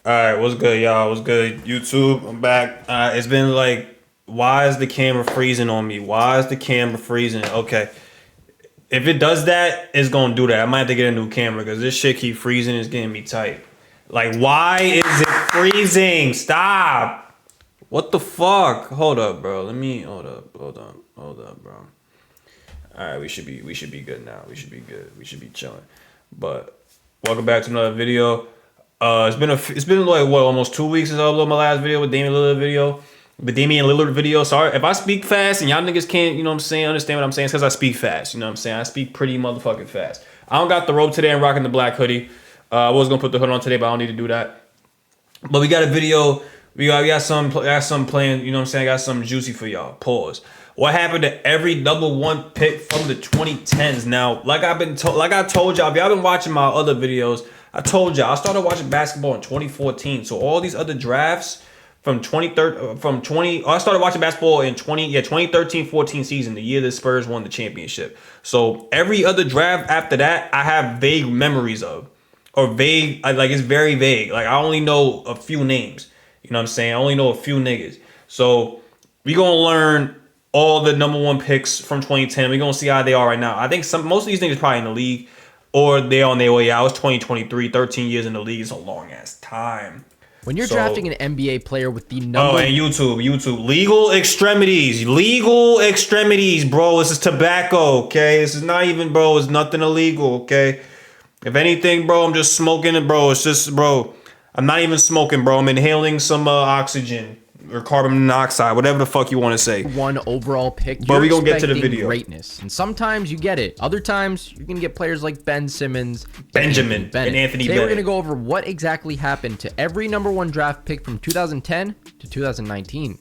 All right, what's good, y'all? What's good, YouTube? I'm back. It's been like, why is the camera freezing on me? Why is the camera freezing? Okay, if it does that, it's gonna do that. I might have to get a new camera because this shit keep freezing. It's getting me tight. Like, why is it freezing? Stop! What the fuck? Hold up, bro. Hold up, bro. All right, we should be good now. We should be good. We should be chilling. But welcome back to another video. It's been like what, almost 2 weeks since I uploaded my last video with Damian Lillard video. Sorry if I speak fast and y'all niggas can't, you know what I'm saying, understand what I'm saying. It's because I speak fast. You know what I'm saying? I speak pretty motherfucking fast. I don't got the robe today. I'm rocking the black hoodie. I was gonna put the hood on today, but I don't need to do that. But we got a video. We got some playing. You know what I'm saying? I got something juicy for y'all. Pause. What happened to every #1 pick from the 2010s? Now, like I told y'all, if y'all been watching my other videos, I told y'all I started watching basketball in 2014. So all these other drafts from I started watching basketball in 2013-14 season, the year the Spurs won the championship. So every other draft after that, I have vague memories of, or vague, like it's very vague. Like I only know a few names. You know what I'm saying? I only know a few niggas. So we gonna learn all the #1 picks from 2010. We're gonna see how they are right now. I think most of these niggas probably in the league or they're on their way out. It's 2023, 13 years in the league. It's a long ass time. When you're drafting an NBA player with the number... Oh, and YouTube. Legal extremities, bro. This is tobacco, okay? This is not even, bro. It's nothing illegal, okay? If anything, bro, I'm just smoking it, bro. It's just, bro, I'm not even smoking, bro. I'm inhaling some oxygen or carbon monoxide, whatever the fuck you want to say. One overall pick, but we gonna get to the video. Greatness, and sometimes you get it. Other times you're gonna get players like Ben Simmons, Benjamin, and Anthony Bennett. Today we're gonna go over what exactly happened to every #1 draft pick from 2010 to 2019.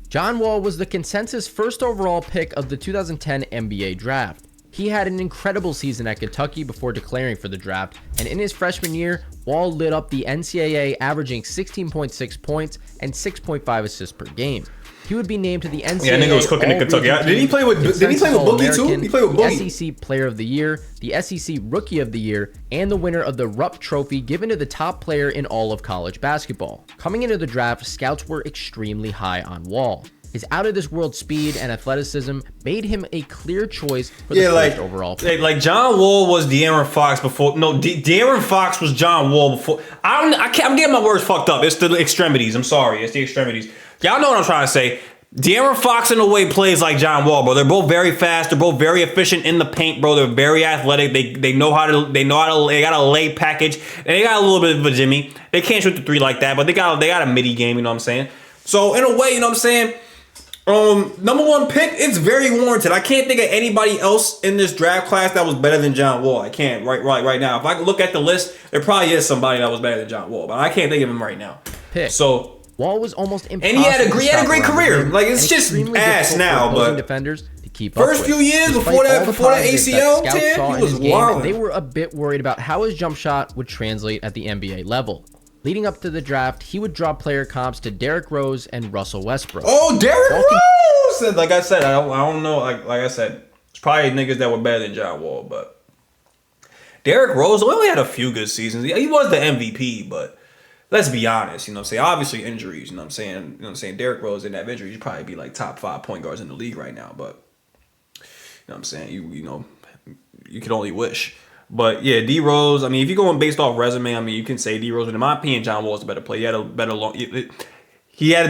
John Wall was the consensus first overall pick of the 2010 NBA draft. He had an incredible season at Kentucky before declaring for the draft, and in his freshman year, Wall lit up the NCAA, averaging 16.6 points and 6.5 assists per game. He would be named to the NCAA. Yeah, nigga was cooking in Kentucky. Did he play with Boogie too? He played with Boogie. The SEC Player of the Year, the SEC Rookie of the Year, and the winner of the Rupp Trophy given to the top player in all of college basketball. Coming into the draft, scouts were extremely high on Wall. His out-of-this-world speed and athleticism made him a clear choice for the first overall pick. Like John Wall was De'Aaron Fox before. No, De'Aaron Fox was John Wall before. I'm getting my words fucked up. It's the extremities. I'm sorry. It's the extremities. Y'all know what I'm trying to say. De'Aaron Fox in a way plays like John Wall, bro. They're both very fast. They're both very efficient in the paint, bro. They're very athletic. They got a lay package, and they got a little bit of a Jimmy. They can't shoot the three like that, but they got a midi game. You know what I'm saying? So in a way, you know what I'm saying. #1 pick, it's very warranted. I can't think of anybody else in this draft class that was better than John Wall. I can't right now. If I look at the list, there probably is somebody that was better than John Wall, but I can't think of him right now. So Wall was almost impossible. And he had a great career. Like it's just ass now, but defenders to keep first few years before that ACL tear, he was wild. They were a bit worried about how his jump shot would translate at the NBA level. Leading up to the draft, he would draw player comps to Derrick Rose and Russell Westbrook. Oh, Derrick Rose! Like I said, I don't know. Like I said, it's probably niggas that were better than John Wall, but Derrick Rose only had a few good seasons. He was the MVP, but let's be honest. You know what I'm saying? Obviously injuries. You know what I'm saying? You know what I'm saying? Derrick Rose didn't have injuries. He'd probably be like top 5 point guards in the league right now. But you know what I'm saying? You know, you could only wish. But yeah, D Rose. I mean, if you're going based off resume, I mean, you can say D Rose. But in my opinion, John Wall was a better player. He had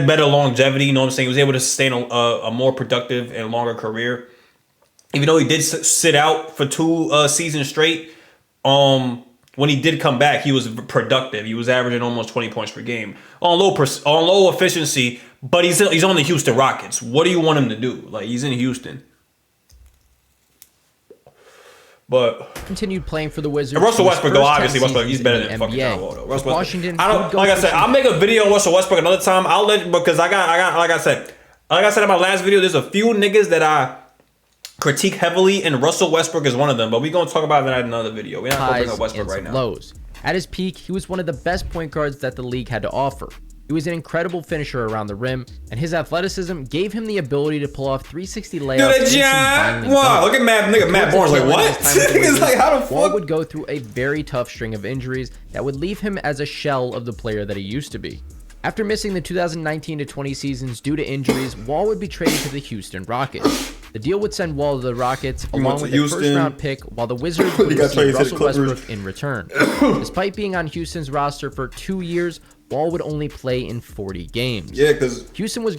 better longevity. You know what I'm saying? He was able to sustain a more productive and longer career. Even though he did sit out for 2 seasons straight, when he did come back, he was productive. He was averaging almost 20 points per game on low efficiency. But he's on the Houston Rockets. What do you want him to do? Like, he's in Houston. But continued playing for the Wizards. And Russell Westbrook, though, obviously, he's better than fucking John Wall, though. Russell Washington. Like I said, I'll make a video on Russell Westbrook another time. I'll let because I got like I said in my last video, there's a few niggas that I critique heavily, and Russell Westbrook is one of them. But we're gonna talk about that in another video. We're not gonna bring up Westbrook right now. At his peak, he was one of the best point guards that the league had to offer. He was an incredible finisher around the rim, and his athleticism gave him the ability to pull off 360 layups. Dude, wow, look at Matt Barnes, like, what? It's like, how the fuck? Wall would go through a very tough string of injuries that would leave him as a shell of the player that he used to be. After missing the 2019-20 seasons due to injuries, Wall would be traded to the Houston Rockets. The deal would send Wall to the Rockets along with a first-round pick, while the Wizards would receive Russell Westbrook in return. Despite being on Houston's roster for 2 years, Wall would only play in 40 games. Yeah, because Houston was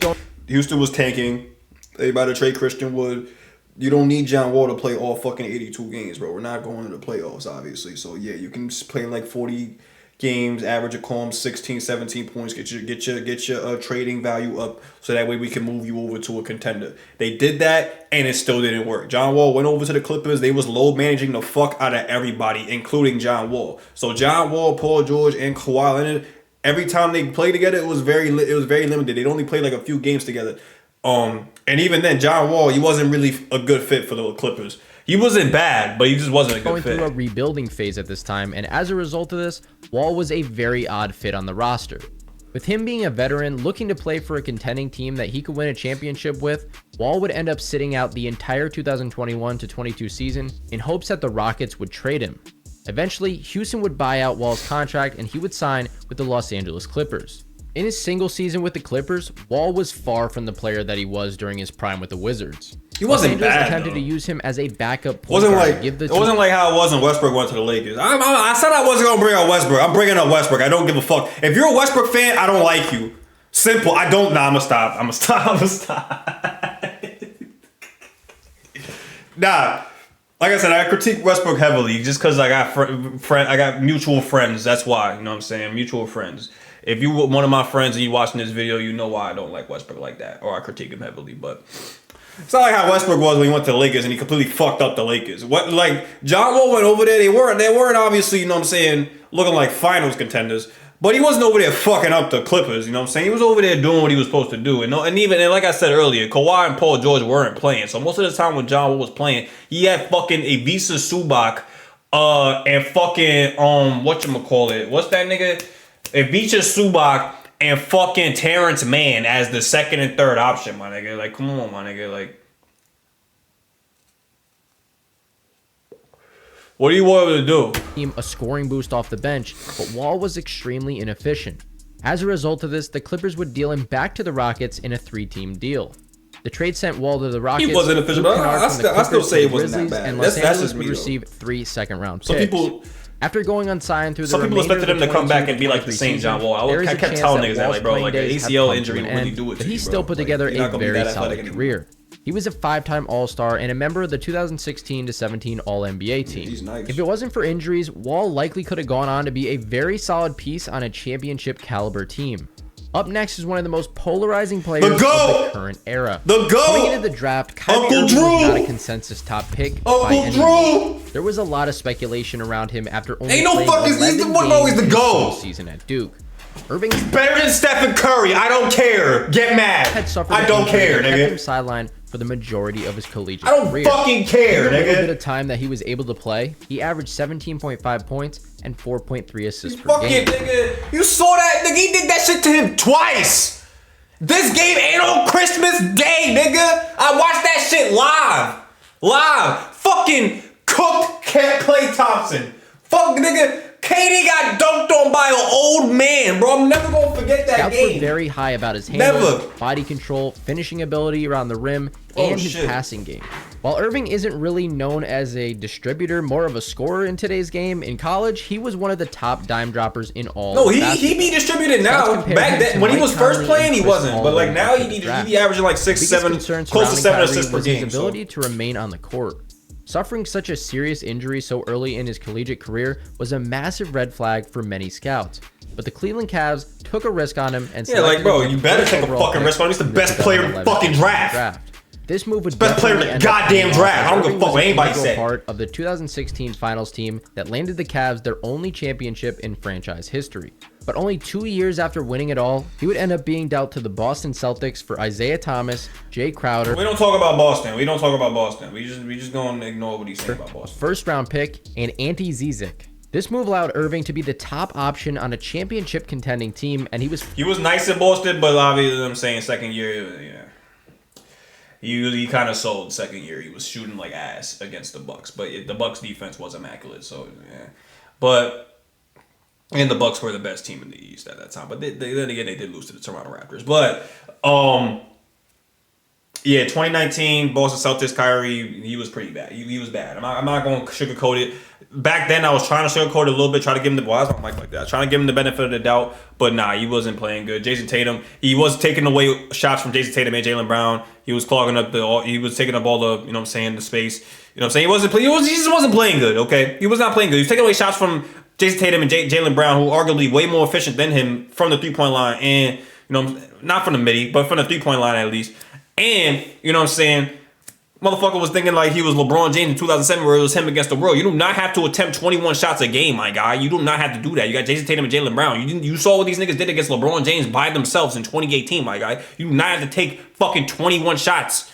tanking. They about to trade Christian Wood. You don't need John Wall to play all fucking 82 games, bro. We're not going to the playoffs, obviously. So yeah, you can just play like 40 games, average a calm 16, 17 points, get your trading value up, so that way we can move you over to a contender. They did that, and it still didn't work. John Wall went over to the Clippers. They was load managing the fuck out of everybody, including John Wall. So John Wall, Paul George, and Kawhi Leonard, every time they played together, it was very limited. They'd only play like a few games together. And even then, John Wall, he wasn't really a good fit for the Clippers. He wasn't bad, but he just wasn't a good fit. Going through a rebuilding phase at this time, and as a result of this, Wall was a very odd fit on the roster. With him being a veteran looking to play for a contending team that he could win a championship with, Wall would end up sitting out the entire 2021-22 season in hopes that the Rockets would trade him. Eventually, Houston would buy out Wall's contract and he would sign with the Los Angeles Clippers. In his single season with the Clippers, Wall was far from the player that he was during his prime with the Wizards. He wasn't bad, attempted though. to use him as a backup It point wasn't guard. like how it was when Westbrook went to the Lakers. I said I wasn't going to bring up Westbrook. I'm bringing up Westbrook. I don't give a fuck. If you're a Westbrook fan, I don't like you. Simple. I don't. Nah, I'm going to stop. Nah. Like I said, I critique Westbrook heavily just because I got mutual friends. That's why. You know what I'm saying? Mutual friends. If you were one of my friends and you watching this video, you know why I don't like Westbrook like that, or I critique him heavily. But it's not like how Westbrook was when he went to the Lakers and he completely fucked up the Lakers. Like John Wall went over there, they weren't obviously, you know what I'm saying, looking like finals contenders. But he wasn't over there fucking up the Clippers, you know what I'm saying? He was over there doing what he was supposed to do. And like I said earlier, Kawhi and Paul George weren't playing. So most of the time when John Wall was playing, he had fucking Ivica Zubac and fucking whatchamacallit? What's that nigga? Ivica Zubac and fucking Terrence Mann as the second and third option, my nigga. Like, come on, my nigga. Like, what do you want him to do? A scoring boost off the bench, but Wall was extremely inefficient. As a result of this, the Clippers would deal him back to the Rockets in a 3-team deal. The trade sent Wall to the Rockets. He wasn't efficient, but I still say it wasn't that bad. And Los That's Angeles just me, would though. receive 3 second-round picks. Some people After going unsigned through the Some people remainder expected of him the to come back and be 22-23 like the same season, John Wall. there is I a kept chance telling that niggas that, Wall's like, bro, playing like an days have ACL come injury to an will really end, do it to but you, he bro. still put together Like, you're not a gonna be very that solid athletic anymore. career. He was a 5-time All-Star and a member of the 2016-17 All-NBA team. He's nice. If it wasn't for injuries, Wall likely could have gone on to be a very solid piece on a championship caliber team. Up next is one of the most polarizing players of the current era. The GOAT! Coming into the draft, Kyrie Irving was not a consensus top pick by any means. There was a lot of speculation around him after only playing 11 games in his sole season at Duke. Irving's better than Stephen Curry. I don't care. Get mad. I don't care, kept nigga. him sidelined for the majority of his collegiate I don't career. fucking care, In the little bit nigga. of time that he was able to play, he averaged 17.5 points and 4.3 assists per Fucking game. nigga. You saw that, nigga. He did that shit to him twice. This game ain't on Christmas Day, nigga. I watched that shit live. Fucking cooked Klay Thompson. Fuck, nigga. KD got dunked on by an old man, bro. I'm never gonna forget that Scouts game. were very high about his handling, Never. body control, finishing ability around the rim, and his passing game. While Irving isn't really known as a distributor, more of a scorer in today's game, in college, he was one of the top dime droppers in all. No, of he basketball. be distributed now. Scouts compared Back him then, to when he Mike was first Conley playing, and he Chris wasn't. Paul But like in now, the he draft. be averaging like The 6, biggest 7, concern close to 7 surrounding assists Kyrie per was his game. So. ability to remain on the court. Suffering such a serious injury so early in his collegiate career was a massive red flag for many scouts. But the Cleveland Cavs took a risk on him and Yeah, like, selected bro, him you with better the take a overall fucking pick risk on him. He's the in best player in the 2011 fucking draft. This move would Best player in the definitely end up goddamn being draft. I don't give a Irving fuck what was an anybody integral say. part of the 2016 finals team that landed the Cavs their only championship in franchise history. But only 2 years after winning it all, he would end up being dealt to the Boston Celtics for Isaiah Thomas, Jay Crowder. We don't talk about Boston. We just gonna ignore what he's saying about Boston. First round pick and Ante Zizic. This move allowed Irving to be the top option on a championship contending team, and he was nice in Boston, but obviously I'm saying second year, yeah. He kind of sold second year. He was shooting like ass against the Bucks, but the Bucks defense was immaculate. So yeah, and the Bucks were the best team in the East at that time. But then again, they did lose to the Toronto Raptors. But yeah, 2019 Boston Celtics. Kyrie, he was pretty bad. He was bad. I'm not going to sugarcoat it. Back then, I was trying to sugarcoat it a little bit, try to give him the why is my mic like that? Trying to give him the benefit of the doubt, but nah, he wasn't playing good. Jason Tatum, he was taking away shots from Jason Tatum and Jaylen Brown. He was clogging up he was taking up all the, you know what I'm saying, the space. You know what I'm saying? He just wasn't playing good. Okay, he was not playing good. He was taking away shots from Jason Tatum and Jaylen Brown, who are arguably way more efficient than him from the 3-point line, and you know, not from the midi, but from the 3-point line at least. And you know what I'm saying? Motherfucker was thinking like he was LeBron James in 2007 where it was him against the world. You do not have to attempt 21 shots a game, my guy. You do not have to do that. You got Jason Tatum and Jaylen Brown. You saw what these niggas did against LeBron James by themselves in 2018, my guy. You do not have to take fucking 21 shots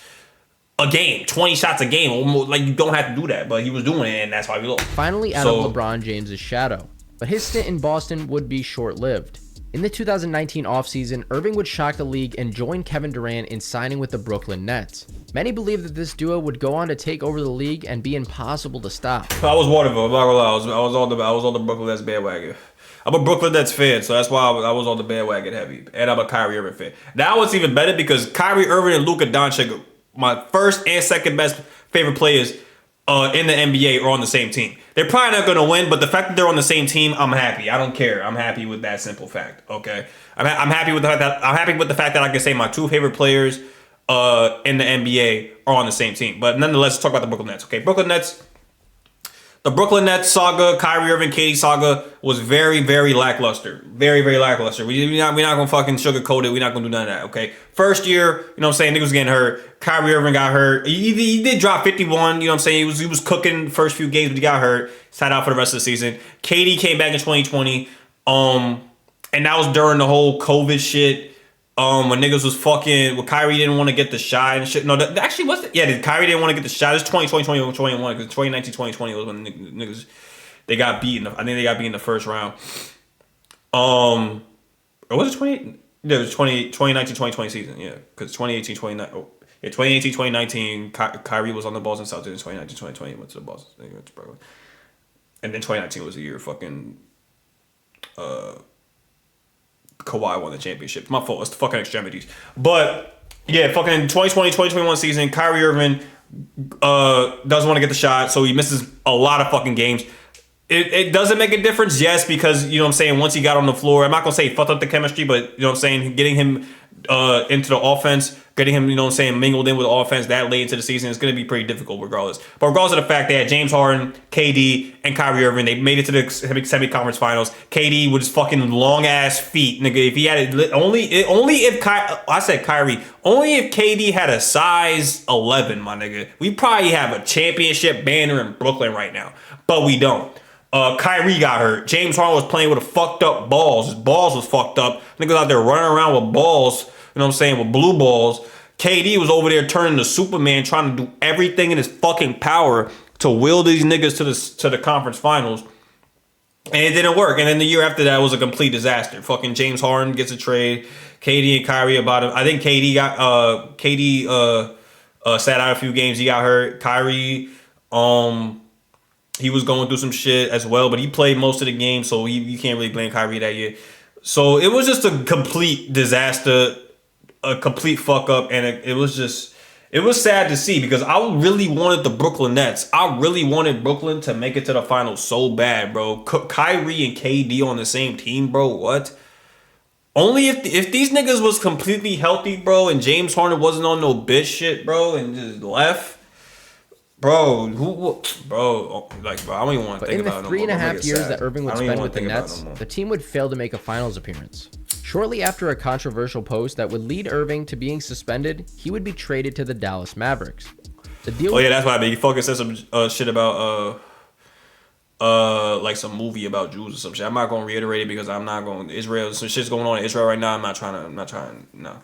a game, 20 shots a game. Almost, like, you don't have to do that, but he was doing it, and that's why we lost. Finally out of LeBron James' shadow. But his stint in Boston would be short-lived. In the 2019 offseason, Irving would shock the league and join Kevin Durant in signing with the Brooklyn Nets. Many believe that this duo would go on to take over the league and be impossible to stop. I was Waterville, I'm not gonna lie. I was on the Brooklyn Nets bandwagon. I'm a Brooklyn Nets fan, so that's why I was on the bandwagon heavy. And I'm a Kyrie Irving fan. Now it's even better because Kyrie Irving and Luka Doncic, my first and second best favorite players in the NBA, are on the same team. They're probably not going to win, but the fact that they're on the same team, I'm happy. I don't care. I'm happy with that simple fact. Okay, I'm happy with the fact that I can say my two favorite players in the NBA are on the same team. But nonetheless, let's talk about the Brooklyn Nets. Okay, the Brooklyn Nets saga, Kyrie Irving, KD saga was very, very lackluster. Very, very lackluster. We're not gonna fucking sugarcoat it. We're not gonna do none of that. Okay. First year, you know what I'm saying, niggas was getting hurt. Kyrie Irving got hurt. He did drop 51. You know what I'm saying. He was cooking the first few games, but he got hurt. Sat out for the rest of the season. KD came back in 2020. And that was during the whole COVID shit. When niggas was fucking, when Kyrie didn't want to get the shot and shit. No, actually, Kyrie didn't want to get the shot. It's 2020, 2021, because 2019, 2020 was when niggas, they got beaten. I think they got beat in the first round. Or was it 20? Yeah, it was 2019, 2020 season, yeah. Because 2018, 2019, Kyrie was on the Boston Celtics. In 2019, 2020, went to the Boston. They went to Brooklyn. And then 2019 was the year fucking, Kawhi won the championship. My fault. It's the fucking extremities. But yeah, fucking 2020, 2021 season, Kyrie Irving doesn't want to get the shot, so he misses a lot of fucking games. It doesn't make a difference, yes, because, you know what I'm saying, once he got on the floor, I'm not going to say he fucked up the chemistry, but, you know what I'm saying, getting him into the offense, getting him, you know what I'm saying, mingled in with the offense that late into the season is going to be pretty difficult regardless. But regardless of the fact they had James Harden, KD, and Kyrie Irving, they made it to the semi-conference finals. KD with his fucking long-ass feet, nigga, if he had it, only if KD had a size 11, my nigga, we probably have a championship banner in Brooklyn right now, but we don't. Kyrie got hurt. James Harden was playing with a fucked up balls. His balls was fucked up. Niggas out there running around with balls, you know what I'm saying, with blue balls. KD was over there turning to Superman, trying to do everything in his fucking power to will these niggas to the conference finals. And it didn't work. And then the year after that was a complete disaster. Fucking James Harden gets a trade. KD and Kyrie about him. I think KD sat out a few games. He got hurt. Kyrie, he was going through some shit as well, but he played most of the game, so you can't really blame Kyrie that year. So it was just a complete disaster, a complete fuck up, and it was sad to see because I really wanted the Brooklyn Nets. I really wanted Brooklyn to make it to the finals so bad, bro. Kyrie and KD on the same team, bro. What? Only if these niggas was completely healthy, bro, and James Harden wasn't on no bitch shit, bro, and just left. Bro, I don't even want to think about it no more. In the 3.5 years that Irving would spend with the Nets, the team would fail to make a finals appearance. Shortly after a controversial post that would lead Irving to being suspended, he would be traded to the Dallas Mavericks. The deal that's why he fucking said some shit about like some movie about Jews or some shit. I'm not gonna reiterate it because I'm not going Israel. Some shit's going on in Israel right now. I'm not trying. No,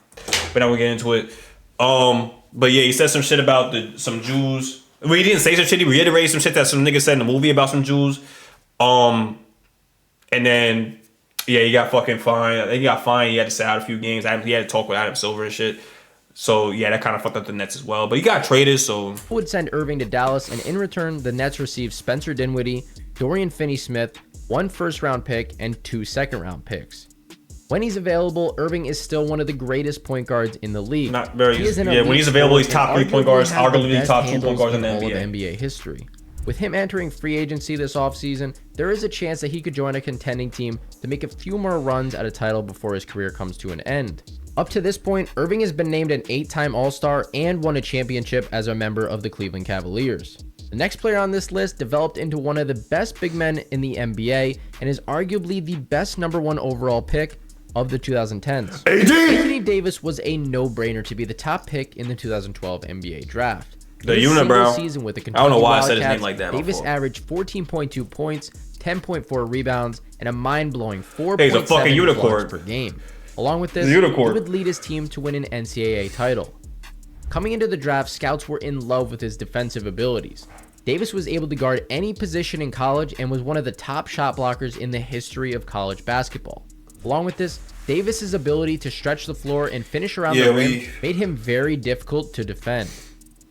but now we get into it. But yeah, he said some shit about some Jews. Well, he didn't say some shit. He reiterated some shit that some nigga said in the movie about some Jews. Um, and then yeah, he got fucking fined. I think he got fined. He had to sit out a few games. He had to talk with Adam Silver and shit. So yeah, that kind of fucked up the Nets as well. But he got traded, so Would send Irving to Dallas, and in return, the Nets received Spencer Dinwiddie, Dorian Finney-Smith, 1 first-round pick, and 2 second-round picks. When he's available, Irving is still one of the greatest point guards in the league. not very. He is an Yeah, when elite he's available, he's scorer top and 3 point guards, arguably has the arguably best top 2 point handles guards in the all of NBA. NBA history. With him entering free agency this offseason, there is a chance that he could join a contending team to make a few more runs at a title before his career comes to an end. Up to this point, Irving has been named an 8-time All-Star and won a championship as a member of the Cleveland Cavaliers. The next player on this list developed into one of the best big men in the NBA and is arguably the best number 1 overall pick of the 2010s. Anthony Davis was a no-brainer to be the top pick in the 2012 NBA draft. The In a single unibrow. season with the I don't know Kentucky why I said his Wildcats, name like that Davis before. averaged 14.2 points, 10.4 rebounds, and a mind-blowing Hey, he's a 4.7 fucking unicorn. blocks per game. Along with this, He's a unicorn. he would lead his team to win an NCAA title. Coming into the draft, scouts were in love with his defensive abilities. Davis was able to guard any position in college and was one of the top shot blockers in the history of college basketball. Along with this, Davis's ability to stretch the floor and finish around the rim made him very difficult to defend.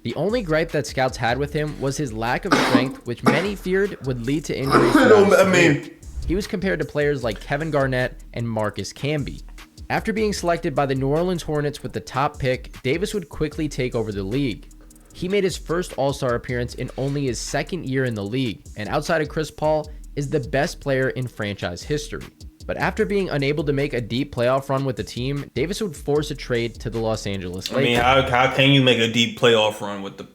The only gripe that scouts had with him was his lack of strength, which many feared would lead to injuries. He was compared to players like Kevin Garnett and Marcus Camby. After being selected by the New Orleans Hornets with the top pick, Davis would quickly take over the league. He made his first All-Star appearance in only his second year in the league, and outside of Chris Paul, is the best player in franchise history. But after being unable to make a deep playoff run with the team, Davis would force a trade to the Los Angeles Lakers. I mean, how can you make a deep playoff run with the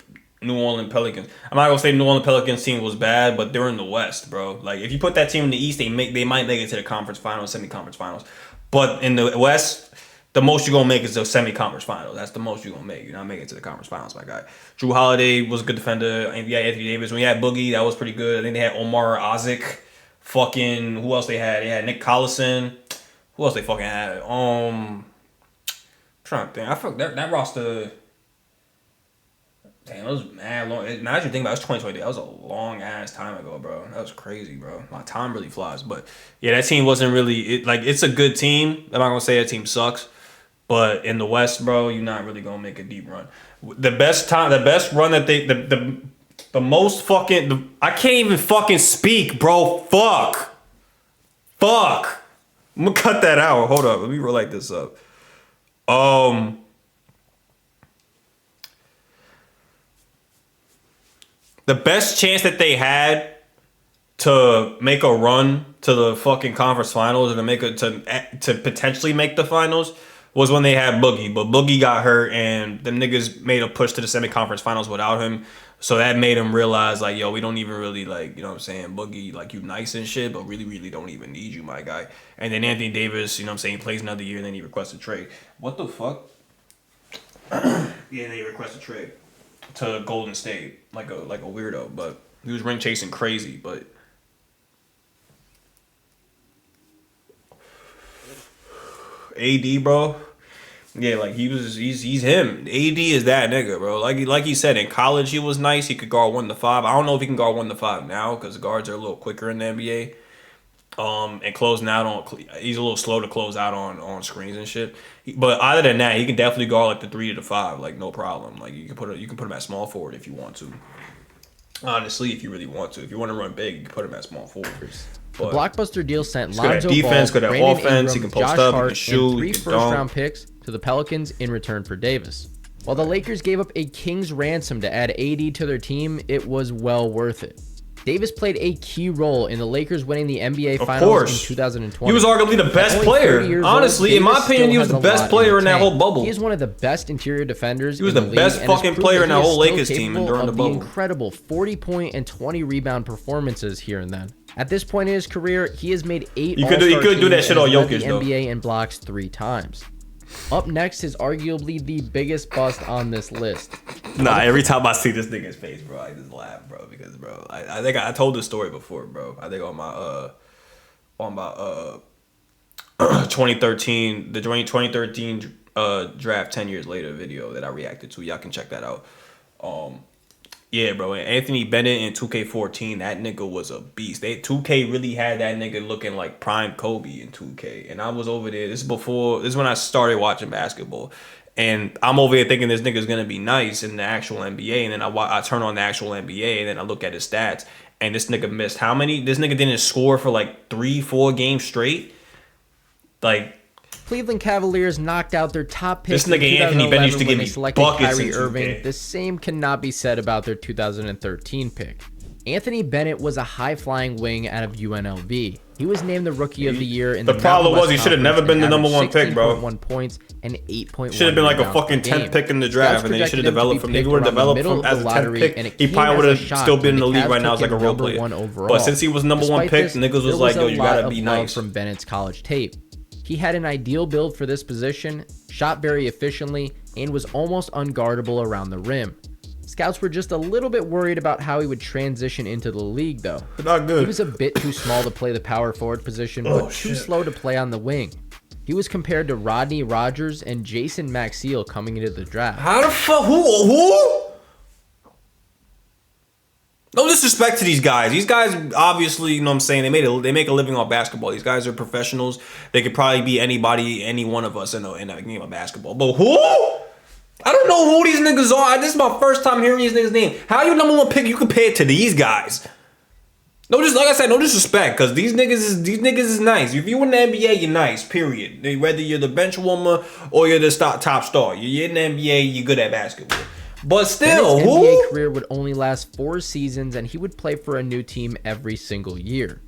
New Orleans Pelicans? I'm not gonna say New Orleans Pelicans team was bad, but they're in the West, bro. Like if you put that team in the East, they might make it to the conference finals, semi-conference finals. But in the West, the most you're gonna make is the semi-conference finals. That's the most you're gonna make. You're not making it to the conference finals, my guy. Drew Holiday was a good defender. And yeah, Anthony Davis. When you had Boogie, that was pretty good. I think they had Omar Isaac. Fucking who else they had? They had Nick Collison. Who else they fucking had? Trying to think. I forgot that roster. Damn, it was mad long. Now that you think about it, it's 2020. That was a long ass time ago, bro. That was crazy, bro. My time really flies. But yeah, that team wasn't really it's a good team. I'm not gonna say that team sucks. But in the West, bro, you're not really gonna make a deep run. The best run that the most fucking I can't even fucking speak, bro. Fuck. I'm gonna cut that out. Hold up. Let me relate this up. The best chance that they had to make a run to the fucking conference finals and to potentially make the finals was when they had Boogie. But Boogie got hurt and them niggas made a push to the semi-conference finals without him. So that made him realize, like, yo, we don't even really, like, you know what I'm saying, Boogie, like, you nice and shit, but really, really don't even need you, my guy. And then Anthony Davis, you know what I'm saying, he plays another year and then he requests a trade. What the fuck? Yeah, then he requests a trade to Golden State, like a weirdo, but he was ring chasing crazy, but AD, bro. Yeah, like he's him. AD is that nigga, bro. Like he said, in college he was nice. He could guard 1-5. I don't know if he can guard 1-5 now because guards are a little quicker in the NBA. And closing out he's a little slow to close out on screens and shit. But other than that, he can definitely guard like the 3 to the 5, like no problem. Like you can put him at small forward if you want to. Honestly, if you really want to, if you want to run big, you can put him at small forward. The blockbuster deal sent good at Lonzo defense, Ball, good at Brandon offense, Ingram, he can post Josh up, he Hart, can shoot, and 3 he can first-round dunk. picks to the Pelicans in return for Davis. While the Lakers gave up a king's ransom to add AD to their team, it was well worth it. Davis played a key role in the Lakers winning the NBA Finals in 2020. He was arguably the best At only 30 player. years Honestly, old, in my Davis opinion, he still was the has a best lot player in that tank. whole bubble. He is one of the best interior defenders. He was in the league best and has fucking proved player that in he that is whole still Lakers team capable during the of bubble. Incredible 40-point and 20-rebound performances here and then. At this point in his career, he has made 8 He All-Star could do that teams shit and on has led Jokic, the though. NBA in blocks 3 times. Up next is arguably the biggest bust on this list. Nah, every time I see this nigga's face, bro, I just laugh, bro, because, bro, I think I told this story before, bro. I think on my 2013, the 2013 draft 10 years later video that I reacted to. Y'all can check that out. Yeah, bro. And Anthony Bennett in 2K14, that nigga was a beast. 2K really had that nigga looking like prime Kobe in 2K. And I was over there. This is when I started watching basketball. And I'm over here thinking this nigga's gonna be nice in the actual NBA. And then I turn on the actual NBA and then I look at his stats. And this nigga missed how many? This nigga didn't score for like 3-4 games straight. Like, Cleveland Cavaliers knocked out their top pick. This nigga Anthony Bennett used to give me buckets Kyrie in 2K. Irving. The same cannot be said about their 2013 pick. Anthony Bennett was a high-flying wing out of UNLV. He was named the Rookie of the Year in the problem was he should have never been the number one pick, bro. 1 points and 8.1. Should have been like a fucking 10th pick in the draft, and then he should have developed from. He would have developed from as a 10th pick. He probably would have still been in the league right now as like a role player. But since he was number one pick, niggas was like, yo, you gotta be nice. From Bennett's college tape. He had an ideal build for this position, shot very efficiently, and was almost unguardable around the rim. Scouts were just a little bit worried about how he would transition into the league, though. Not good. He was a bit too small to play the power forward position, but too slow to play on the wing. He was compared to Rodney Rogers and Jason Maxiell coming into the draft. How the fuck? Who? No disrespect to these guys. These guys obviously, you know what I'm saying, they make a living off basketball. These guys are professionals. They could probably be anybody, any one of us in a game of basketball. But who? I don't know who these niggas are. This is my first time hearing these niggas' name. How you number one pick you compare to these guys? No, just like I said, no disrespect, because these niggas is nice. If you in the NBA, you're nice. Period. Whether you're the bench warmer or you're the top star, you're in the NBA, you're good at basketball. But still, his NBA career would only last 4 seasons, and he would play for a new team every single year.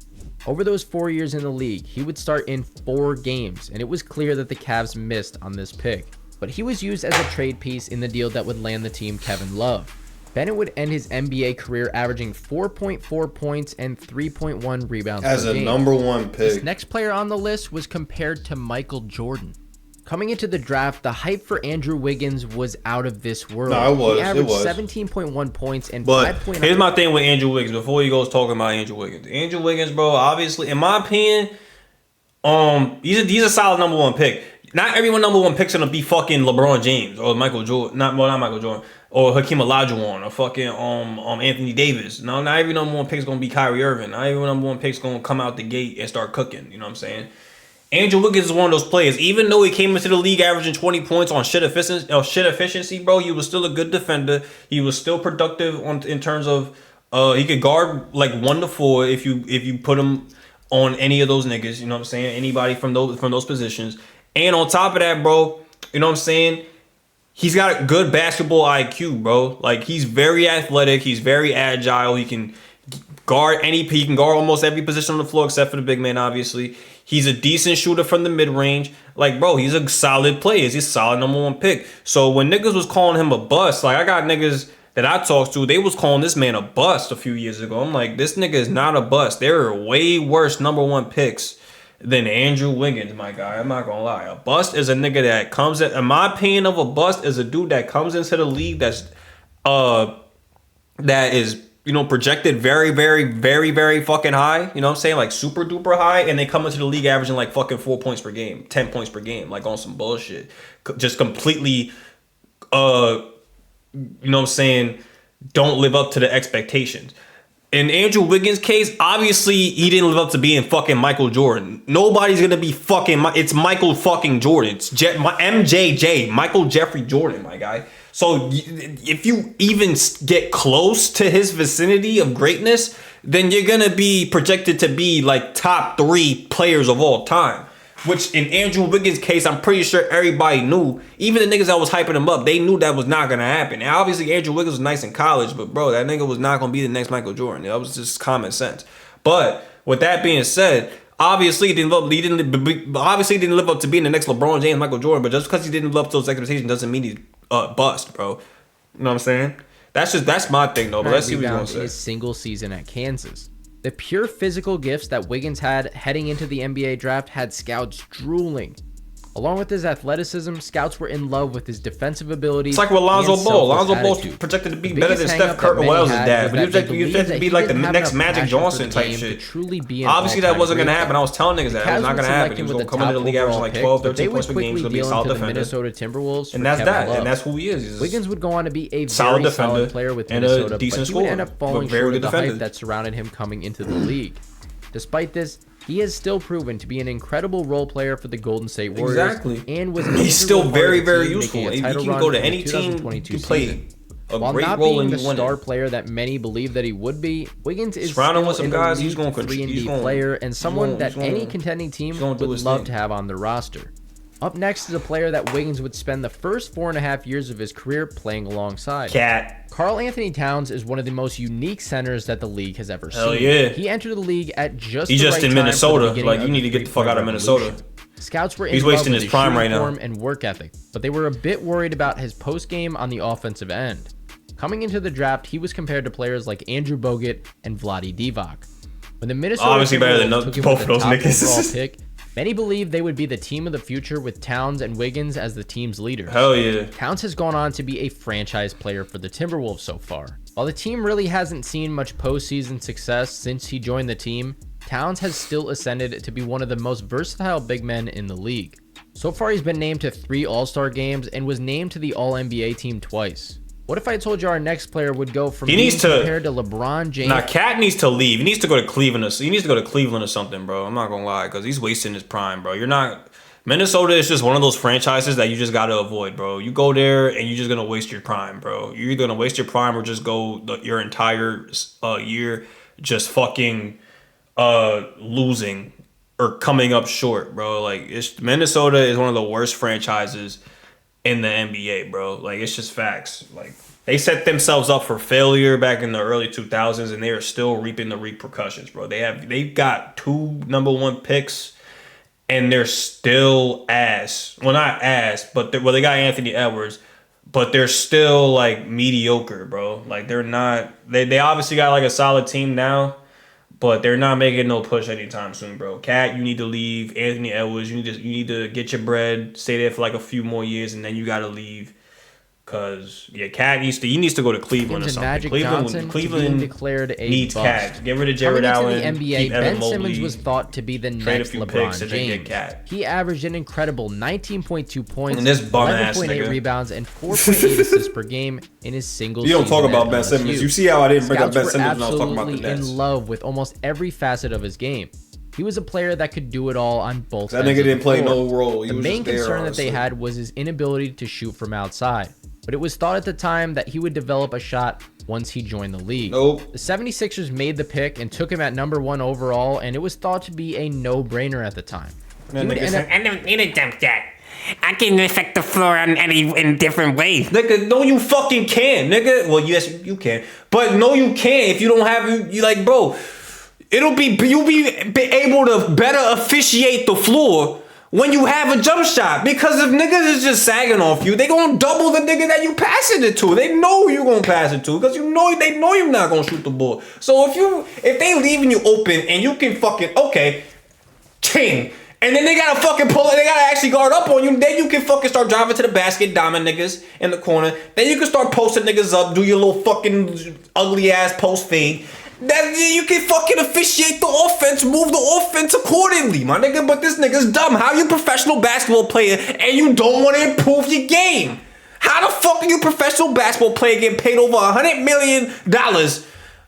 Over those 4 years in the league, he would start in 4 games, and it was clear that the Cavs missed on this pick. But he was used as a trade piece in the deal that would land the team Kevin Love. Bennett would end his NBA career averaging 4.4 points and 3.1 rebounds as per game. As a number one pick. This next player on the list was compared to Michael Jordan. Coming into the draft, the hype for Andrew Wiggins was out of this world. No, it was. He averaged it was. 17.1 points and 5.9. Here's my thing with Andrew Wiggins. Before he goes talking about Andrew Wiggins, bro, obviously, in my opinion, he's a solid number one pick. Not everyone number one pick's gonna be fucking LeBron James or Michael Jordan. Not Michael Jordan or Hakeem Olajuwon or fucking Anthony Davis. No, not every number one pick's gonna be Kyrie Irving. Not every number one pick's gonna come out the gate and start cooking. You know what I'm saying? Andrew Wiggins is one of those players. Even though he came into the league averaging 20 points on shit efficiency, bro, he was still a good defender. He was still productive in terms of he could guard like 1 to 4 if you put him on any of those niggas. You know what I'm saying? Anybody from those positions. And on top of that, bro, you know what I'm saying? He's got a good basketball IQ, bro. Like, he's very athletic. He's very agile. He can guard almost every position on the floor except for the big man, obviously. He's a decent shooter from the mid-range. Like, bro, he's a solid player. He's a solid number one pick. So when niggas was calling him a bust, like, I got niggas that I talked to, they was calling this man a bust a few years ago. I'm like, this nigga is not a bust. There are way worse number one picks than Andrew Wiggins, my guy. I'm not gonna lie. A bust is a nigga that comes in my opinion of a bust is a dude that comes into the league that is, you know, projected very, very, very, very fucking high. You know what I'm saying? Like super duper high, and they come into the league averaging like fucking 4 points per game, 10 points per game, like on some bullshit. Just completely you know what I'm saying, don't live up to the expectations. In Andrew Wiggins' case, obviously he didn't live up to being fucking Michael Jordan. Nobody's gonna be fucking. It's Michael fucking Jordan. It's MJJ, Michael Jeffrey Jordan, my guy. So if you even get close to his vicinity of greatness, then you're gonna be projected to be like top 3 players of all time. Which in Andrew Wiggins' case, I'm pretty sure everybody knew. Even the niggas that was hyping him up, they knew that was not gonna happen. And obviously Andrew Wiggins was nice in college, but bro, that nigga was not gonna be the next Michael Jordan. That was just common sense. But with that being said, obviously he didn't live up to being the next LeBron James, Michael Jordan. But just because he didn't live up to those expectations doesn't mean he's bust, bro. You know what I'm saying? That's my thing though. But let's see what he's gonna say. His single season at Kansas. The pure physical gifts that Wiggins had heading into the NBA draft had scouts drooling. Along with his athleticism, scouts were in love with his defensive abilities. It's like with Lonzo and Ball. Lonzo selfless Ball's attitude. projected to be The better than biggest Steph hangup Curry. that Well, that was many his had dad, was but he that they was believed projected to that be he like the didn't have next enough Magic passion for Johnson the type game to shit. truly be an Obviously, that all-time wasn't going to great, happen. though. I was telling niggas that. It was Cavs not would going to select happen. He him was with going the to come into top the league averaging overall like pick, 12, but they 13 would points per game. He's quickly going to be a deal solid him to the defender. Minnesota Timberwolves And for that's Kevin that. Love. And that's who he is. He's a Wiggins would go on to be a solid very solid defender player with and a Minnesota, decent but he would end scorer, up falling but very short good of the hype defender. that surrounded him coming into the league. Despite this, he has still proven to be an incredible role player for the Golden State Warriors. Exactly. And was an He's still integral part very, of the very team useful. making a He title can run go to in the any team 2022 to play season. a While great not role being and the you win star it. player that many believe that he would be, Wiggins is Surround him still with some an guys, elite he's gonna 3-and-D player and someone that any contending team gonna do would his love thing. to have on their roster. Up next is a player that Wiggins would spend the first 4.5 years of his career playing alongside. Cat. Karl Anthony Towns is one of the most unique centers that the league has ever Hell seen. yeah. He entered the league at just He's the just right in time for the Minnesota. beginning Like, of you need to get the fuck out of three-point Minnesota. revolution. Scouts were He's in love wasting with his prime shooting right now. form and work ethic, but they were a bit worried about his post game on the offensive end. Coming into the draft, he was compared to players like Andrew Bogut and Vlade Divac. When the Minnesota Obviously better than Timberwolves took him both with of the those top niggas. overall pick, many believed they would be the team of the future with Towns and Wiggins as the team's leaders. Hell yeah. Towns has gone on to be a franchise player for the Timberwolves so far. While the team really hasn't seen much postseason success since he joined the team, Towns has still ascended to be one of the most versatile big men in the league. So far, he's been named to 3 All-Star games and was named to the All-NBA team twice. What if I told you our next player would go from being compared to LeBron James? Nah, Cat needs to leave. He needs to go to Cleveland. He needs to go to Cleveland or something, bro. I'm not gonna lie, because he's wasting his prime, bro. You're not. Minnesota is just one of those franchises that you just gotta avoid, bro. You go there and you're just gonna waste your prime, bro. You're either gonna waste your prime or just go your entire year just fucking losing or coming up short, bro. Like, Minnesota is one of the worst franchises in the NBA, bro. Like, it's just facts. Like, they set themselves up for failure back in the early 2000s, and they are still reaping the repercussions, bro. They've got 2 number 1 picks, and they're still ass. Well, not ass, but they got Anthony Edwards, but they're still like mediocre, bro. Like, they're not. They obviously got like a solid team now, but they're not making no push anytime soon, bro. Cat, you need to leave. Anthony Edwards, you need to get your bread, stay there for like a few more years, and then you gotta leave. Cause Cat needs to go to Cleveland or and something. Magic Cleveland Johnson Cleveland being declared a needs bust. Cat. Get rid of Jared Coming Allen. into the NBA, keep Evan Ben Mobley, Simmons was thought to be the trade a next few picks LeBron and then get James. Cat. He averaged an incredible 19.2 points, And this bum-ass 11.8 nigga. rebounds, and 4.8 assists per game in his single You don't season talk about at Ben LSU. Simmons. You see how I didn't bring up Scouts Ben were Simmons when I was talking about the absolutely Nets. in love with almost every facet of his game. He was a player that could do it all on both That ends nigga of didn't the play floor. no role. He The was main just there, concern that they honestly. had was his inability to shoot from outside, but it was thought at the time that he would develop a shot once he joined the league. Nope. The 76ers made the pick and took him at number 1 overall, and it was thought to be a no-brainer at the time. He would end up I don't need to dump that. I can affect the floor in different ways. Nigga, no, you fucking can, nigga. Well, yes, you can, but no, you can't if you don't have you like, bro. You'll be able to better officiate the floor when you have a jump shot, because if niggas is just sagging off you, they gonna double the nigga that you passing it to. They know you gonna pass it to, because they know you're not gonna shoot the ball. So if they leaving you open and you can fucking ting. And then they gotta fucking pull it. They gotta actually guard up on you. Then you can fucking start driving to the basket, diamond niggas in the corner. Then you can start posting niggas up, do your little fucking ugly ass post fade. That you can fucking officiate the offense, move the offense accordingly, my nigga. But this nigga's dumb. How you a professional basketball player and you don't want to improve your game? How the fuck are you a professional basketball player getting paid over $100 million?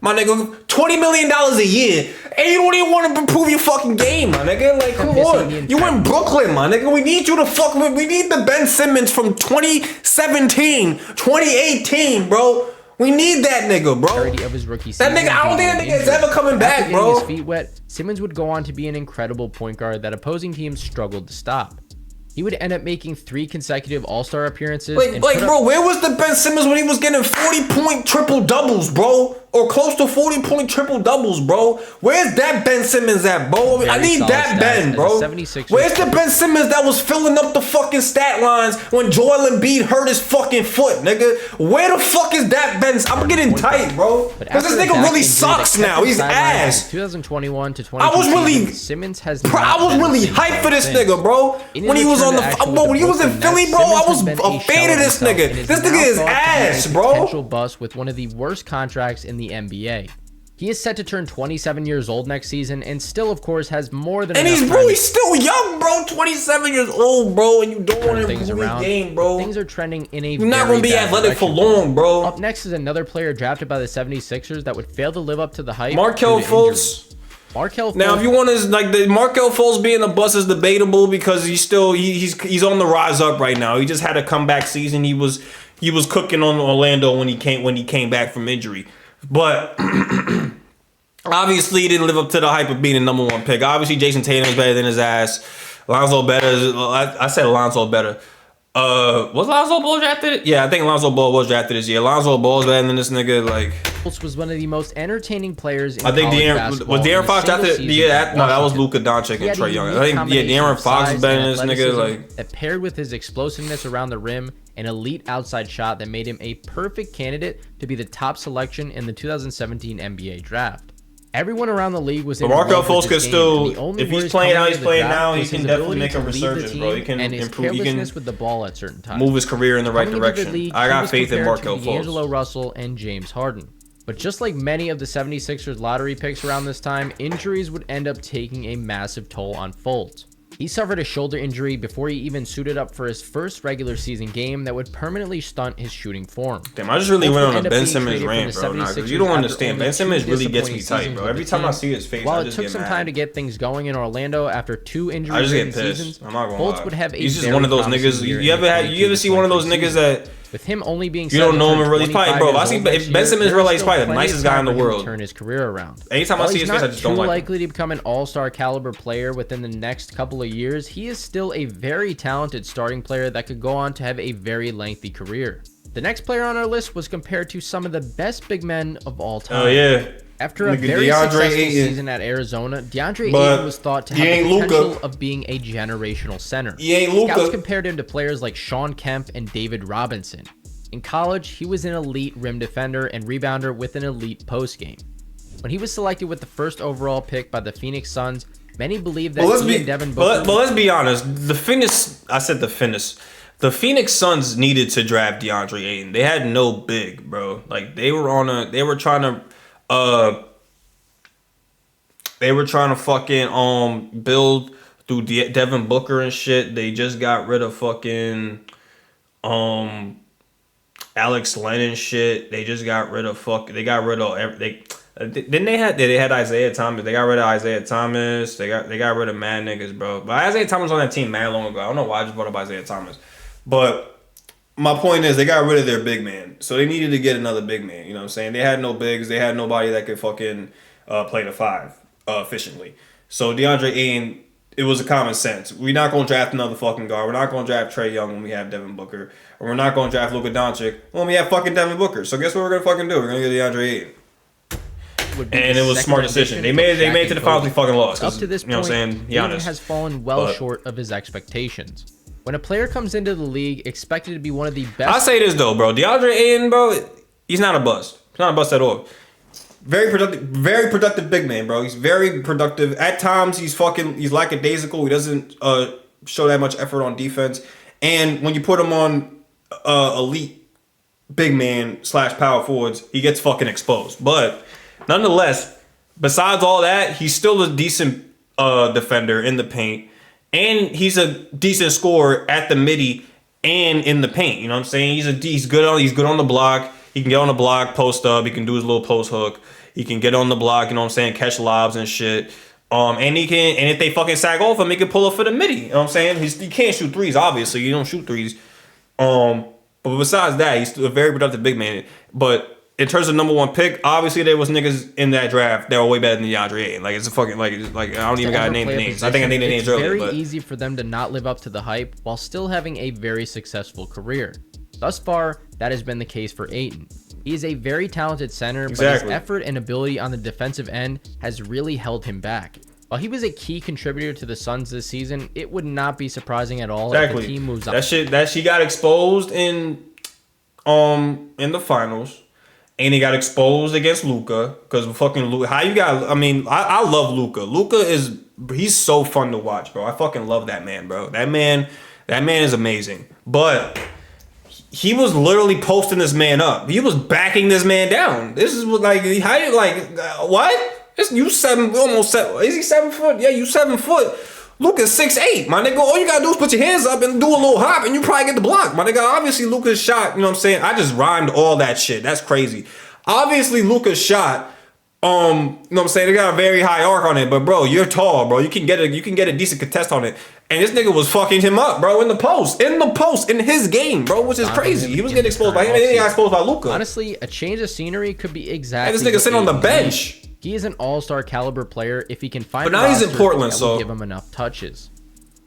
My nigga, $20 million a year, and you don't even want to improve your fucking game, my nigga. Like, come on. You in Brooklyn, my nigga. We need you to fuck with. We need the Ben Simmons from 2017, 2018, bro. We need that nigga, bro. of his rookie That season. nigga, I don't think that nigga is injured. ever coming After back, getting bro. his feet wet, Simmons would go on to be an incredible point guard that opposing teams struggled to stop. He would end up making 3 consecutive All-Star appearances. Like, bro, where was the Ben Simmons when he was getting 40-point triple doubles, bro? or close to 40-point triple doubles, bro. Where's that Ben Simmons at, bro? I need that Ben, bro. Where's the Ben Simmons that was filling up the fucking stat lines when Joel Embiid hurt his fucking foot, nigga? Where the fuck is that Ben? I'm getting tight, bro. Because this nigga really sucks now. He's ass. 2021 to 2022, I was really, Simmons has I was really hyped for this nigga, bro. When he was on when he was in Philly, bro, I was a fan of this nigga. This nigga is ass, bro. Potential bust with one of the worst contracts in the NBA. He is set to turn 27 years old next season and still, of course, has more than enough time. And he's still young, bro. 27 years old, bro, and you don't want to improve the game, bro. Things are trending in a You're not going to be athletic for long, bro. Up next is another player drafted by the 76ers that would fail to live up to the hype. Markelle Fultz. Now, if you want to, like, the Markelle Fultz being a bust is debatable because he's on the rise up right now. He just had a comeback season. He was cooking on Orlando when he came back from injury. But obviously he didn't live up to the hype of being a number one pick. Obviously Jason Tatum's better than his ass. Lonzo better. I said Lonzo better. Was Lonzo Ball drafted? Yeah, I think Lonzo Ball was drafted this year. Lonzo Ball's better than this nigga. Like, Fultz was one of the most entertaining players in I think college basketball. was De'Aaron Fox drafted? Yeah, no, that was Luka Doncic and Trae Young. I think De'Aaron Fox is better than this nigga. Like, that paired with his explosiveness around the rim, an elite outside shot that made him a perfect candidate to be the top selection in the 2017 NBA draft. Everyone around the league was in Markelle love with Fultz this could game, still, if he's playing how he's playing now, he can definitely make a ability to lead the resurgence, bro. He team can and his improve. He can carelessness with the ball at certain times. move his career in the right Coming into the direction. league, I he got was faith in compared to Markelle Fultz. D'Angelo Russell and James Harden. But just like many of the 76ers lottery picks around this time, injuries would end up taking a massive toll on Fultz. He suffered a shoulder injury before he even suited up for his first regular season game that would permanently stunt his shooting form. Damn, I just really Fultz went would on end a up Ben being Simmons traded rant, from bro. the Nah, 'cause 76ers you don't after understand. only Ben Simmons two really gets me disappointing tight, bro. seasons Every with the time I team. see his face, While I it just took get some mad. time to get things going in Orlando after two I just injury-ridden get pissed. seasons, I'm not gonna Fultz lie. would have a He's just very one of those promising niggas. year You in the ever see one of those 22-23 niggas that with him only being you don't set know to him turn really? He's probably, 25 bro. years I see old next Ben year, Simmons there's real life. He's still probably the plenty of nicest guy in time the for him to world. turn his career around. Anytime I While see he's his face, I not just too don't like him. likely to become an all-star caliber player within the next couple of years, he is still a very talented starting player that could go on to have a very lengthy career. The next player on our list was compared to some of the best big men of all time. Oh yeah. After a Nigga, very DeAndre successful Ayton. season at Arizona, DeAndre But Ayton was thought to he have the ain't Luka. potential of being a generational center. He ain't Luka. Scouts compared him to players like Shawn Kemp and David Robinson. In college, he was an elite rim defender and rebounder with an elite post game. When he was selected with the first overall pick by the Phoenix Suns, many believed that he and Devin Booker... But let's be honest. The Phoenix Suns needed to draft DeAndre Ayton. They had no big, bro. Like they were trying to fucking build through Devin Booker and shit. They just got rid of fucking Alex Len and shit. They just got rid of they had Isaiah Thomas. They got rid of Isaiah Thomas. They got rid of mad niggas, bro. But Isaiah Thomas was on that team mad long ago. I don't know why I just brought up Isaiah Thomas. But my point is they got rid of their big man. So they needed to get another big man. You know what I'm saying? They had no bigs. They had nobody that could fucking play the five efficiently. So DeAndre Ayton, it was a common sense. We're not going to draft another fucking guard. We're not going to draft Trae Young when we have Devin Booker. Or we're not going to draft Luka Doncic when we have fucking Devin Booker. So guess what we're going to fucking do? We're going to get DeAndre Ayton. And it was a smart decision. They made it to the finals. We fucking lost. Up to this point, Ayton has fallen short of his expectations. When a player comes into the league expected to be one of the best... I'll say this though, bro. DeAndre Ayton, bro, he's not a bust. He's not a bust at all. Very productive big man, bro. He's very productive. At times, he's lackadaisical. He doesn't show that much effort on defense. And when you put him on elite big man / power forwards, he gets fucking exposed. But nonetheless, besides all that, he's still a decent defender in the paint. And he's a decent scorer at the midi and in the paint. You know what I'm saying? He's good on the block. He can get on the block, post up. He can do his little post hook. He can get on the block, you know what I'm saying, catch lobs and shit. And if they fucking sag off him, he can pull up for the midi. You know what I'm saying? He can't shoot threes, obviously. You don't shoot threes. But besides that, he's a very productive big man. But in terms of number one pick, obviously there was niggas in that draft that were way better than DeAndre Ayton. Like it's a fucking like I don't even gotta name the names. I think I named the names earlier. It's very easy for them to not live up to the hype while still having a very successful career. Thus far, that has been the case for Ayton. He is a very talented center, but his effort and ability on the defensive end has really held him back. While he was a key contributor to the Suns this season, it would not be surprising at all if the team moves on. That shit got exposed in the finals. And he got exposed against Luka because fucking Luka. How you got? I mean, I love Luka. He's so fun to watch, bro. I fucking love that man, bro. That man is amazing. But he was literally posting this man up. He was backing this man down. This is like how you like what? Is he 7 foot? Yeah, you 7 foot. Luka's 6'8", my nigga. All you gotta do is put your hands up and do a little hop, and you probably get the block, my nigga. Obviously, Luka's shot. You know what I'm saying? I just rhymed all that shit. That's crazy. Obviously, Luka's shot. You know what I'm saying? They got a very high arc on it, but bro, you're tall, bro. You can get a decent contest on it. And this nigga was fucking him up, bro, in the post, in his game, bro, which is crazy. He was getting exposed by him, and then he got exposed by Luka. Honestly, a change of scenery could be exactly. And this nigga sitting on the bench. He is an all-star caliber player if he can find. But now he's in Portland, so give him enough touches.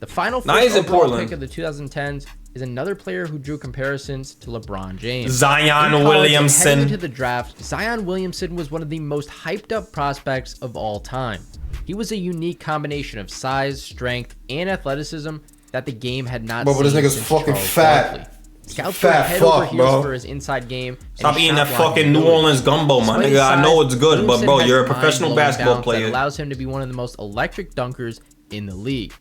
The final first overall pick of the 2010s is another player who drew comparisons to LeBron James. Zion Williamson. Heading into the draft, Zion Williamson was one of the most hyped-up prospects of all time. He was a unique combination of size, strength, and athleticism that the game had not seen. Bro, but this nigga's fucking fat. Scouts were head over heels for his inside game. Stop eating that fucking New Orleans gumbo, my nigga. I know it's good, but bro, you're a professional basketball player. That allows him to be one of the most electric dunkers in the league.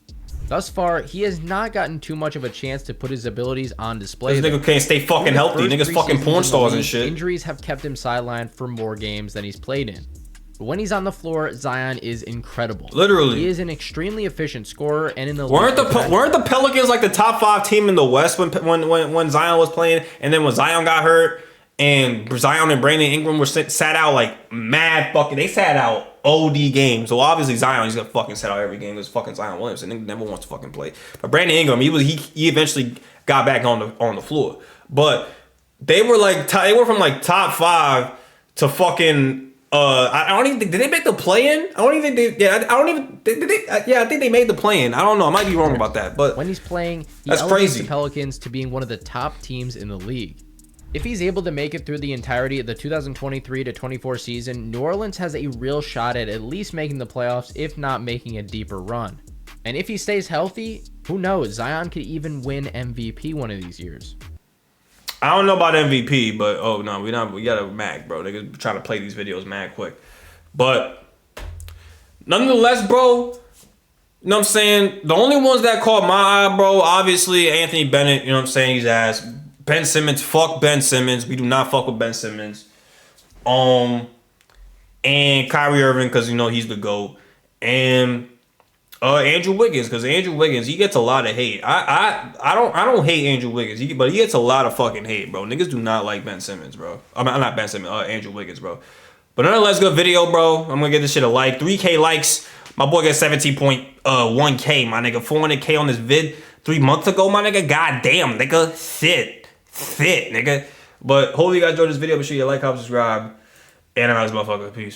Thus far, he has not gotten too much of a chance to put his abilities on display. This nigga can't stay fucking healthy. Niggas fucking porn stars and shit. Injuries have kept him sidelined for more games than he's played in. But when he's on the floor, Zion is incredible. Literally. He is an extremely efficient scorer, and in the weren't the Pelicans like the top 5 team in the West when Zion was playing, and then when Zion got hurt and Zion and Brandon Ingram were sat out like mad fucking. They sat out OD games. So obviously Zion, he's gonna fucking set out every game. It's fucking Zion Williamson. He never wants to fucking play. But Brandon Ingram, he eventually got back on the floor. But they were like they were from like top 5 to fucking. I don't even think, did they make the play-in? I don't even think I think they made the play-in. I don't know. I might be wrong about that. But when he's playing, he elevates crazy. The Pelicans to being one of the top teams in the league. If he's able to make it through the entirety of the 2023-24 season, New Orleans has a real shot at least making the playoffs, if not making a deeper run. And if he stays healthy, who knows? Zion could even win MVP one of these years. I don't know about MVP, but oh no, we got a Mac, bro. Niggas trying to play these videos mad quick. But nonetheless, bro, you know what I'm saying? The only ones that caught my eye, bro, obviously Anthony Bennett, you know what I'm saying? He's ass. Ben Simmons, fuck Ben Simmons. We do not fuck with Ben Simmons. And Kyrie Irving, because you know he's the GOAT. And Andrew Wiggins, because Andrew Wiggins, he gets a lot of hate. I don't hate Andrew Wiggins, but he gets a lot of fucking hate, bro. Niggas do not like Ben Simmons, bro. I'm not Ben Simmons, Andrew Wiggins, bro. But nonetheless, good video, bro. I'm gonna get this shit a like. 3K likes. My boy got 17.1K, my nigga. 400K on this vid 3 months ago, my nigga. God damn, nigga. Fit, nigga. But hopefully you guys enjoyed this video. Make sure you like, comment, subscribe. And I'm out this motherfucker. Peace.